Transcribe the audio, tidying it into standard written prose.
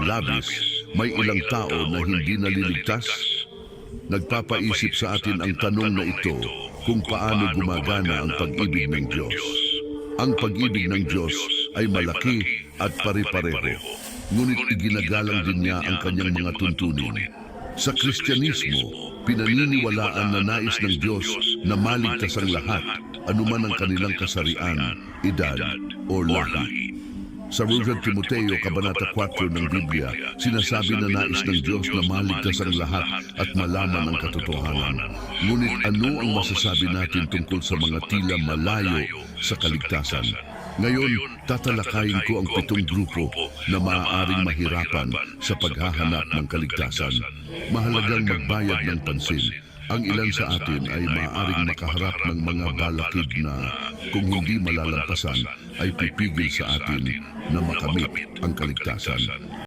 labis, may ilang tao na hindi naliligtas? Nagpapaisip sa atin ang tanong na ito kung paano gumagana ang pag-ibig ng Diyos. Ang pag-ibig ng Diyos ay malaki at pare-pareho, ngunit iginagalang din niya ang kanyang mga tuntunin. Sa Kristyanismo, pinaniniwalaan na nais ng Diyos na maligtas ang lahat, anuman ang kanilang kasarian, edad o lahi. Sa 2 Timoteo, Kabanata 4 ng Biblia, sinasabi na nais ng Diyos na maligtas ang lahat at malaman ang katotohanan. Ngunit ano ang masasabi natin tungkol sa mga tila malayo sa kaligtasan? Ngayon, tatalakayin ko ang 7 grupo na maaaring mahirapan sa paghahanap ng kaligtasan. Mahalagang magbayad ng pansin. Ang ilan sa atin ay maaaring makaharap ng mga balakid na kung hindi malalampasan ay pipigil sa atin na makamit ang kaligtasan.